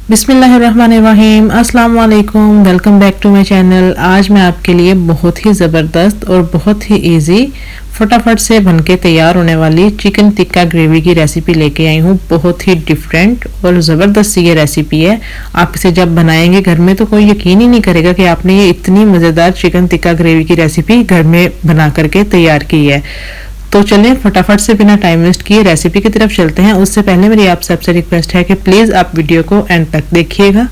बिस्मिल्लाहिर्रहमानिर्रहीम, अस्सलाम वालेकुम। Welcome back to my channel. आज मैं आपके लिए बहुत ही ज़बरदस्त और बहुत ही इजी फटाफट से बनके तैयार होने वाली चिकन टिक्का ग्रेवी की रेसिपी लेके आई हूँ। बहुत ही डिफरेंट और ज़बरदस्त सी ये रेसिपी है। आप इसे जब बनाएंगे घर में तो कोई यकीन ही नहीं करेगा कि आपने ये इतनी मज़ेदार चिकन टिक्का ग्रेवी की रेसिपी घर में बना करके तैयार की है। तो चलें फटाफट से बिना टाइम वेस्ट किए रेसिपी की तरफ चलते हैं। उससे पहले मेरी आप सबसे रिक्वेस्ट है कि प्लीज़ आप वीडियो को एंड तक देखिएगा।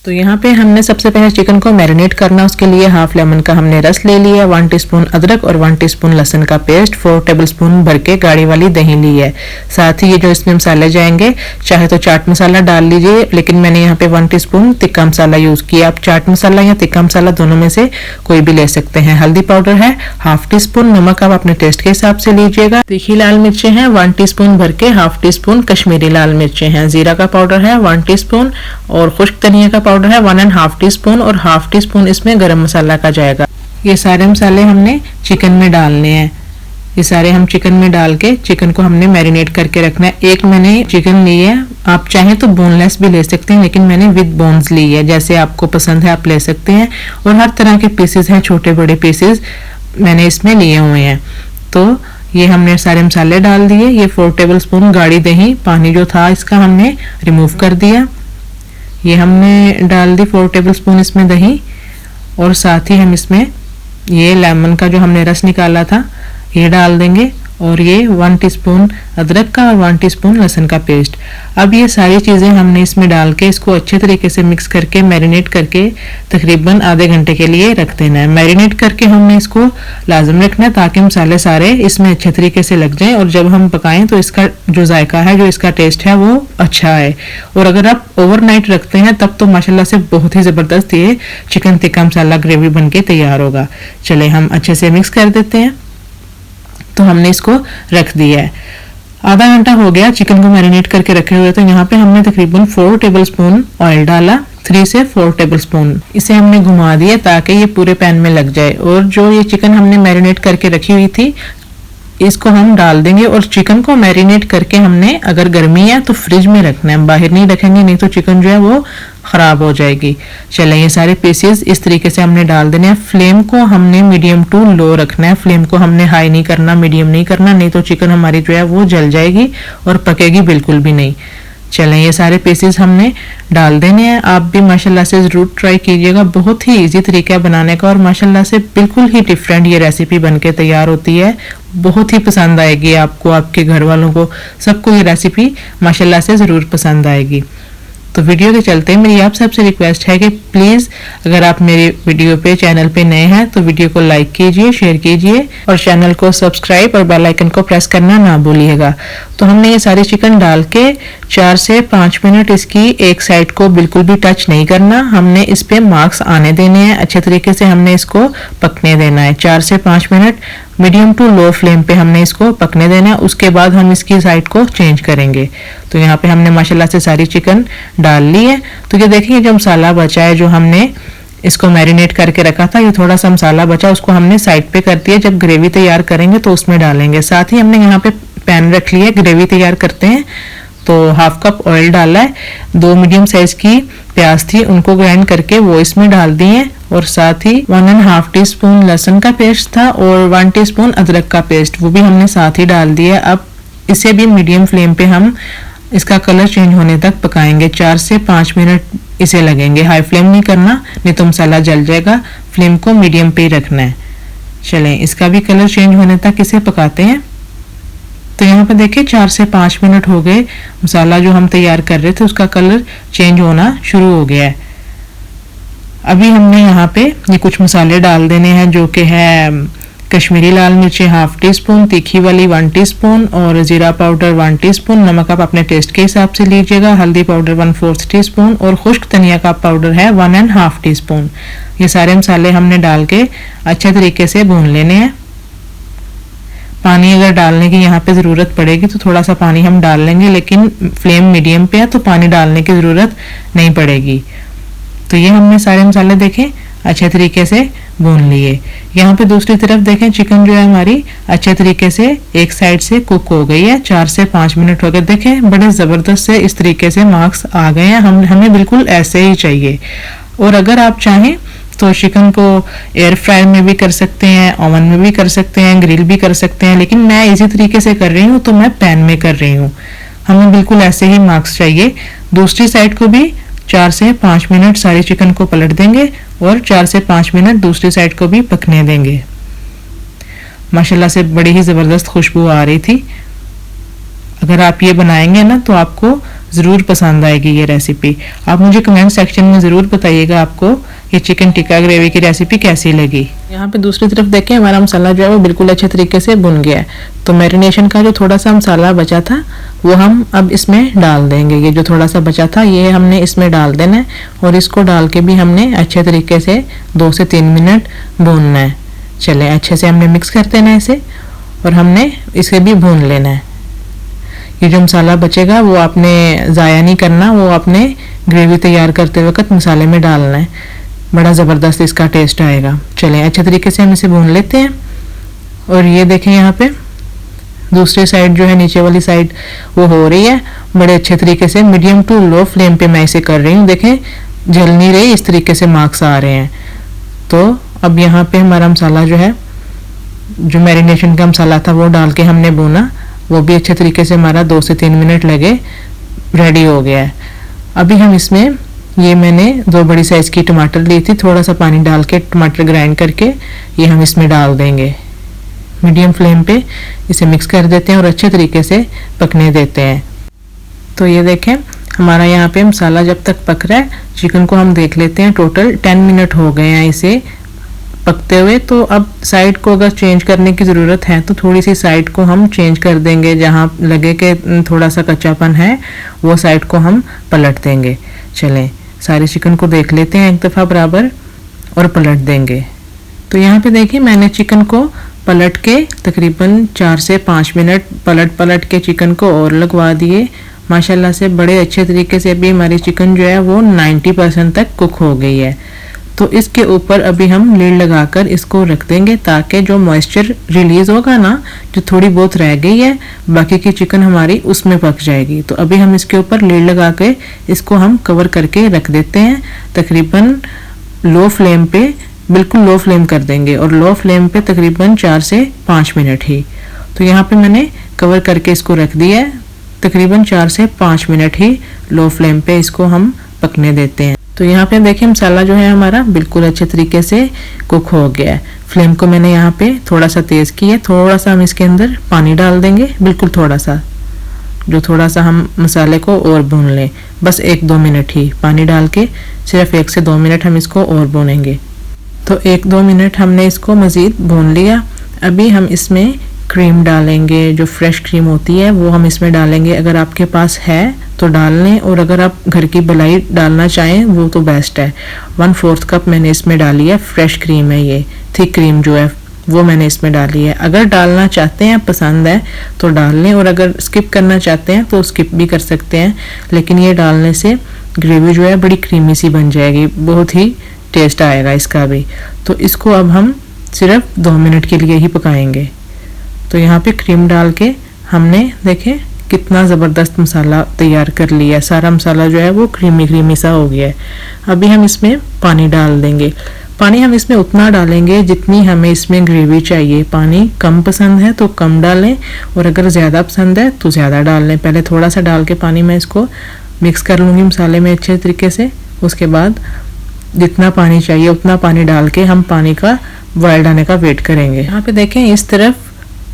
तो यहाँ पे हमने सबसे पहले चिकन को मैरिनेट करना, उसके लिए हाफ लेमन का हमने रस ले लिया, 1 टीस्पून अदरक और 1 टीस्पून लहसुन का पेस्ट, 4 टेबलस्पून भर के गाढ़ी वाली दही ली है। साथ ही ये जो इसमें मसाले जाएंगे, चाहे तो चाट मसाला डाल लीजिए, लेकिन मैंने यहाँ पे 1 टीस्पून तिक्का मसाला यूज किया। आप चाट मसाला या तिक्का मसाला दोनों में से कोई भी ले सकते हैं। हल्दी पाउडर है हाफ टीस्पून, नमक आप अपने टेस्ट के हिसाब से लीजिएगा। तीखी लाल मिर्चें हैं 1 टीस्पून भर के, हाफ टीस्पून कश्मीरी लाल मिर्चें हैं। जीरा का पाउडर है 1 टीस्पून और खुश्क धनिया का पाउडर है 1.5 टीस्पून और हाफ टीस्पून इसमें गरम मसाला का जाएगा। ये सारे मसाले हमने चिकन में डालने हैं। ये सारे हम चिकन में डाल के चिकन को हमने मैरिनेट करके रखना है। एक मैंने चिकन ली है, आप चाहें तो बोनलेस भी ले सकते हैं, लेकिन मैंने विद बोन्स ली है। जैसे आपको पसंद है आप ले सकते हैं। और हर तरह के पीसेस हैं, छोटे बड़े पीसेस मैंने इसमें लिए हुए हैं। तो ये हमने सारे मसाले डाल दिए। ये 4 टेबलस्पून गाढ़ी दही, पानी जो था इसका हमने रिमूव कर दिया। ये हमने डाल दी 4 टेबलस्पून इसमें दही, और साथ ही हम इसमें ये लेमन का जो हमने रस निकाला था ये डाल देंगे, और ये 1 टीस्पून अदरक का और 1 टीस्पून लहसुन का पेस्ट। अब ये सारी चीज़ें हमने इसमें डाल के इसको अच्छे तरीके से मिक्स करके मैरिनेट करके तकरीबन आधे घंटे के लिए रख देना है। मैरिनेट करके हमने इसको लाजम रखना है ताकि मसाले सारे इसमें अच्छे तरीके से लग जाएं और जब हम पकाएं तो इसका जो जायका है, जो इसका टेस्ट है वो अच्छा है। और अगर आप ओवरनाइट रखते हैं तब तो माशाल्लाह से बहुत ही ज़बरदस्त ये चिकन टिक्का मसाला ग्रेवी बन के तैयार होगा। चले हम अच्छे से मिक्स कर देते हैं। तो हमने इसको रख दिया है। आधा घंटा हो गया चिकन को मैरिनेट करके रखे हुए। तो यहाँ पे हमने तकरीबन 4 टेबलस्पून ऑयल डाला, 3 से 4 टेबलस्पून। इसे हमने घुमा दिया ताकि ये पूरे पैन में लग जाए। और जो ये चिकन हमने मैरिनेट करके रखी हुई थी इसको हम डाल देंगे। और चिकन को मैरिनेट करके हमने, अगर गर्मी है तो फ्रिज में रखना है, बाहर नहीं रखेंगे, नहीं तो चिकन जो है वो खराब हो जाएगी। चलें ये सारे पीसेस इस तरीके से हमने डाल देने हैं। फ्लेम को हमने मीडियम टू लो रखना है। फ्लेम को हमने हाई नहीं करना, मीडियम नहीं करना, नहीं तो चिकन हमारी जो है वो जल जाएगी और पकेगी बिल्कुल भी नहीं। चलें ये सारे पीसेस हमने डाल देने हैं। आप भी माशाल्लाह से ज़रूर ट्राई कीजिएगा। बहुत ही इजी तरीका है बनाने का और माशाल्लाह से बिल्कुल ही डिफरेंट ये रेसिपी बनके तैयार होती है। बहुत ही पसंद आएगी आपको, आपके घर वालों को, सबको ये रेसिपी माशाल्लाह से ज़रूर पसंद आएगी। तो वीडियो के चलते मेरी आप सबसे रिक्वेस्ट है कि प्लीज़ अगर आप मेरे वीडियो पे चैनल पे नए हैं तो वीडियो को लाइक कीजिए, शेयर कीजिए और चैनल को सब्सक्राइब और बेल आइकन को प्रेस करना ना भूलिएगा। तो हमने ये सारे चिकन डाल के 4 से 5 मिनट इसकी एक साइड को बिल्कुल भी टच नहीं करना। हमने इस पे मार्क्स आने देने हैं, अच्छे तरीके से हमने इसको पकने देना है। 4 से 5 minute medium to low flame पे हमने इसको पकने देना है। उसके बाद हम इसकी साइड को चेंज करेंगे। तो यहाँ पे हमने माशाल्लाह से सारी चिकन डाल ली है। तो ये देखिए जो मसाला बचा है, जो हमने इसको मैरिनेट करके रखा था, ये थोड़ा सा मसाला बचा उसको हमने साइड पे कर दिया। जब ग्रेवी तैयार करेंगे तो उसमें डालेंगे। साथ ही हमने यहाँ पे पैन रख लिया, ग्रेवी तैयार करते हैं। तो हाफ कप ऑयल डाला है, 2 मीडियम साइज की प्याज थी उनको ग्राइंड करके वो इसमें डाल दिए, और साथ ही 1.5 टीस्पून लहसुन का पेस्ट था और 1 टीस्पून अदरक का पेस्ट वो भी हमने साथ ही डाल दिया। अब इसे भी मीडियम फ्लेम पे हम इसका कलर चेंज होने तक पकाएंगे। 4 से 5 मिनट इसे लगेंगे। हाई फ्लेम नहीं करना, नहीं तो मसाला जल जाएगा। फ्लेम को मीडियम पे ही रखना है। चलें इसका भी कलर चेंज होने तक इसे पकाते हैं। तो यहाँ पे देखिए 4 से 5 मिनट हो गए। मसाला जो हम तैयार कर रहे थे उसका कलर चेंज होना शुरू हो गया है। अभी हमने यहाँ पे ये कुछ मसाले डाल देने हैं, जो कि है कश्मीरी लाल मिर्ची हाफ टीस्पून, तीखी वाली 1 टीस्पून और जीरा पाउडर 1 टीस्पून। नमक आप अपने टेस्ट के हिसाब से लीजिएगा। हल्दी पाउडर 1/4 टीस्पून और खुश्क धनिया का पाउडर है 1.5 टीस्पून। ये सारे मसाले हमने डाल के अच्छे तरीके से भून लेने हैं। पानी अगर डालने की यहाँ पे ज़रूरत पड़ेगी तो थोड़ा सा पानी हम डाल लेंगे, लेकिन फ्लेम मीडियम पे है तो पानी डालने की ज़रूरत नहीं पड़ेगी। तो ये हमने सारे मसाले देखें अच्छे तरीके से भून लिए। यहाँ पे दूसरी तरफ देखें चिकन जो है हमारी अच्छे तरीके से एक साइड से कुक हो गई है। 4 से 5 मिनट हो गए। देखें बड़े ज़बरदस्त से इस तरीके से मार्क्स आ गए हैं। हमें बिल्कुल ऐसे ही चाहिए। और अगर आप चाहें तो चिकन को एयर फ्रायर में भी कर सकते हैं, ओवन में भी कर सकते हैं, ग्रिल भी कर सकते हैं, लेकिन मैं इसी तरीके से कर रही हूँ तो मैं पैन में कर रही हूँ। हमें बिल्कुल ऐसे ही मार्क्स चाहिए। दूसरी साइड को भी 4 से 5 मिनट सारे चिकन को पलट देंगे और 4 से 5 मिनट दूसरी साइड को भी पकने देंगे। माशाल्लाह से बड़ी ही ज़बरदस्त खुशबू आ रही थी। अगर आप ये बनाएंगे ना तो आपको ज़रूर पसंद आएगी ये रेसिपी। आप मुझे कमेंट सेक्शन में ज़रूर बताइएगा आपको ये चिकन टिक्का ग्रेवी की रेसिपी कैसी लगी। यहाँ पे दूसरी तरफ देखें हमारा मसाला जो है वो बिल्कुल अच्छे तरीके से भुन गया है। तो मैरिनेशन का जो थोड़ा सा मसाला बचा था वो हम अब इसमें डाल देंगे। ये जो थोड़ा सा बचा था ये हमने इसमें डाल देना है और इसको डाल के भी हमने अच्छे तरीके से 2 से 3 मिनट भूनना है। चले अच्छे से हमने मिक्स कर देना है इसे और हमने इसे भी भून लेना है। ये जो मसाला बचेगा वो आपने ज़ाया नहीं करना, वो आपने ग्रेवी तैयार करते वक्त मसाले में डालना है। बड़ा ज़बरदस्त इसका टेस्ट आएगा। चलें अच्छे तरीके से हम इसे भून लेते हैं। और ये देखें यहाँ पे दूसरी साइड जो है नीचे वाली साइड वो हो रही है बड़े अच्छे तरीके से। मीडियम टू लो फ्लेम पे मैं इसे कर रही हूँ। देखें जल नहीं रही, इस तरीके से मार्क्स आ रहे हैं। तो अब यहाँ पे हमारा मसाला जो है, जो मैरिनेशन का मसाला था वो डाल के हमने भूना, वो भी अच्छे तरीके से हमारा 2 से 3 मिनट लगे रेडी हो गया है। अभी हम इसमें ये मैंने 2 बड़ी साइज़ की टमाटर ली थी, थोड़ा सा पानी डाल के टमाटर ग्राइंड करके ये हम इसमें डाल देंगे। मीडियम फ्लेम पे इसे मिक्स कर देते हैं और अच्छे तरीके से पकने देते हैं। तो ये देखें हमारा यहाँ पे मसाला जब तक पक रहा है, चिकन को हम देख लेते हैं। टोटल 10 मिनट हो गए हैं इसे पकते हुए। तो अब साइड को अगर चेंज करने की ज़रूरत है तो थोड़ी सी साइड को हम चेंज कर देंगे। जहाँ लगे कि थोड़ा सा कच्चापन है वो साइड को हम पलट देंगे। चलें सारे चिकन को देख लेते हैं एक दफ़ा बराबर और पलट देंगे। तो यहाँ पे देखिए मैंने चिकन को पलट के तकरीबन 4 से 5 मिनट पलट के चिकन को और लगवा दिए। माशाल्लाह से बड़े अच्छे तरीके से अभी हमारी चिकन जो है वो 90% तक कुक हो गई है। तो इसके ऊपर अभी हम लीड लगाकर इसको रख देंगे ताकि जो मॉइस्चर रिलीज़ होगा ना, जो थोड़ी बहुत रह गई है बाकी की चिकन हमारी उसमें पक जाएगी। तो अभी हम इसके ऊपर लीड लगा के इसको हम कवर करके रख देते हैं। तकरीबन लो फ्लेम पे, बिल्कुल लो फ्लेम कर देंगे और लो फ्लेम पे तकरीबन 4 से 5 मिनट ही। तो यहाँ पे मैंने कवर करके इसको रख दिया है। तकरीबन 4 से 5 मिनट ही लो फ्लेम पे इसको हम पकने देते हैं। तो यहाँ पे देखिए मसाला जो है हमारा बिल्कुल अच्छे तरीके से कुक हो गया है। फ्लेम को मैंने यहाँ पे थोड़ा सा तेज़ किया। थोड़ा सा हम इसके अंदर पानी डाल देंगे, बिल्कुल थोड़ा सा, जो थोड़ा सा हम मसाले को और भून लें। बस 1-2 मिनट ही पानी डाल के सिर्फ 1 से 2 मिनट हम इसको और भूनेंगे। तो 1-2 मिनट हमने इसको मज़ीद भून लिया। अभी हम इसमें क्रीम डालेंगे, जो फ्रेश क्रीम होती है वो हम इसमें डालेंगे। अगर आपके पास है तो डाल लें और अगर आप घर की मलाई डालना चाहें वो तो बेस्ट है। 1/4 कप मैंने इसमें डाली है, फ्रेश क्रीम है ये, थिक क्रीम जो है वो मैंने इसमें डाली है। अगर डालना चाहते हैं, पसंद है तो डाल लें और अगर स्किप करना चाहते हैं तो स्किप भी कर सकते हैं। लेकिन ये डालने से ग्रेवी जो है बड़ी क्रीमी सी बन जाएगी, बहुत ही टेस्ट आएगा इसका भी। तो इसको अब हम सिर्फ 2 मिनट के लिए ही पकाएंगे। तो यहाँ पे क्रीम डाल के हमने देखें कितना ज़बरदस्त मसाला तैयार कर लिया। सारा मसाला जो है वो क्रीमी सा हो गया है। अभी हम इसमें पानी डाल देंगे। पानी हम इसमें उतना डालेंगे जितनी हमें इसमें ग्रेवी चाहिए। पानी कम पसंद है तो कम डालें और अगर ज़्यादा पसंद है तो ज़्यादा डाल लें। पहले थोड़ा सा डाल के पानी मैं इसको मिक्स कर लूँगी मसाले में अच्छे तरीके से। उसके बाद जितना पानी चाहिए उतना पानी डाल के हम पानी का बॉयल आने का वेट करेंगे। यहाँ पे देखें इस तरफ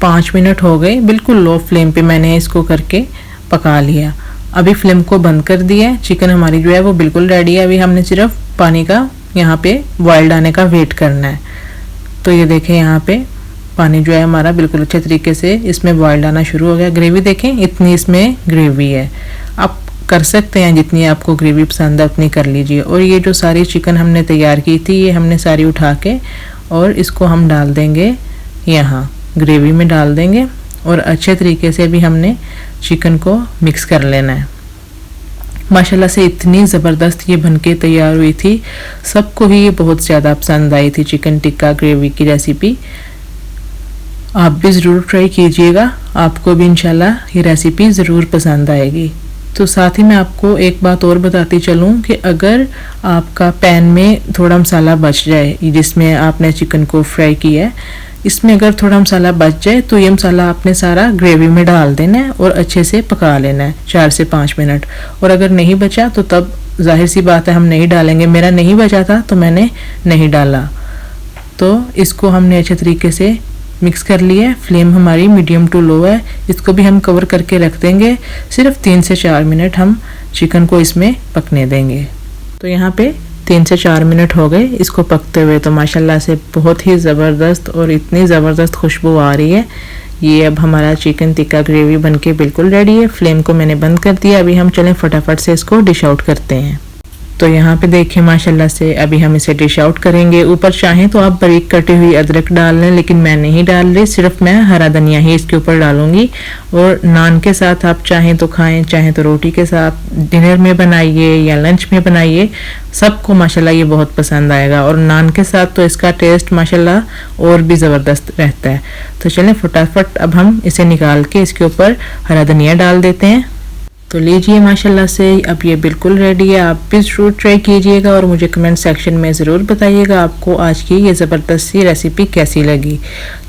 5 मिनट हो गए, बिल्कुल लो फ्लेम पे मैंने इसको करके पका लिया। अभी फ्लेम को बंद कर दिया। चिकन हमारी जो है वो बिल्कुल रेडी है। अभी हमने सिर्फ पानी का यहाँ पे बॉइल्ड आने का वेट करना है। तो ये देखें यहाँ पे पानी जो है हमारा बिल्कुल अच्छे तरीके से इसमें बॉइल्ड आना शुरू हो गया। ग्रेवी देखें इतनी इसमें ग्रेवी है। आप कर सकते हैं जितनी आपको ग्रेवी पसंद है उतनी कर लीजिए। और ये जो सारी चिकन हमने तैयार की थी ये हमने सारी उठा के और इसको हम डाल देंगे यहाँ ग्रेवी में डाल देंगे और अच्छे तरीके से भी हमने चिकन को मिक्स कर लेना है। माशाल्लाह से इतनी ज़बरदस्त ये बनके तैयार हुई थी, सबको ही ये बहुत ज़्यादा पसंद आई थी चिकन टिक्का ग्रेवी की रेसिपी। आप भी ज़रूर ट्राई कीजिएगा, आपको भी इंशाल्लाह ये रेसिपी ज़रूर पसंद आएगी। तो साथ ही मैं आपको एक बात और बताती चलूँ कि अगर आपका पैन में थोड़ा मसाला बच जाए, जिसमें आपने चिकन को फ्राई किया है, इसमें अगर थोड़ा मसाला बच जाए तो ये मसाला आपने सारा ग्रेवी में डाल देना है और अच्छे से पका लेना है 4 से 5 मिनट। और अगर नहीं बचा तो तब जाहिर सी बात है हम नहीं डालेंगे। मेरा नहीं बचा था तो मैंने नहीं डाला। तो इसको हमने अच्छे तरीके से मिक्स कर लिया है। फ्लेम हमारी मीडियम टू लो है। इसको भी हम कवर करके रख देंगे। सिर्फ 3 से 4 मिनट हम चिकन को इसमें पकने देंगे। तो यहाँ पे 3 से 4 मिनट हो गए इसको पकते हुए। तो माशाल्लाह से बहुत ही ज़बरदस्त और इतनी ज़बरदस्त खुशबू आ रही है। ये अब हमारा चिकन टिक्का ग्रेवी बनके बिल्कुल रेडी है। फ्लेम को मैंने बंद कर दिया। अभी हम चलें फटाफट से इसको डिश आउट करते हैं। तो यहाँ पे देखिए माशाल्लाह से अभी हम इसे डिश आउट करेंगे। ऊपर चाहें तो आप बारीक कटी हुई अदरक डाल लें, लेकिन मैं नहीं डाल रही, सिर्फ मैं हरा धनिया ही इसके ऊपर डालूंगी। और नान के साथ आप चाहें तो खाएं, चाहें तो रोटी के साथ, डिनर में बनाइए या लंच में बनाइए, सबको माशाल्लाह ये बहुत पसंद आएगा। और नान के साथ तो इसका टेस्ट माशाल्लाह और भी ज़बरदस्त रहता है। तो चलें फटाफट अब हम इसे निकाल के इसके ऊपर हरा धनिया डाल देते हैं। तो लीजिए माशाल्लाह से अब ये बिल्कुल रेडी है। आप भी ज़रूर ट्राई कीजिएगा और मुझे कमेंट सेक्शन में ज़रूर बताइएगा आपको आज की ये ज़बरदस्त सी रेसिपी कैसी लगी।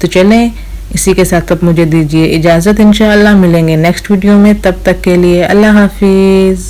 तो चलें इसी के साथ अब मुझे दीजिए इजाज़त। इंशाअल्लाह मिलेंगे नेक्स्ट वीडियो में। तब तक के लिए अल्लाह हाफिज़।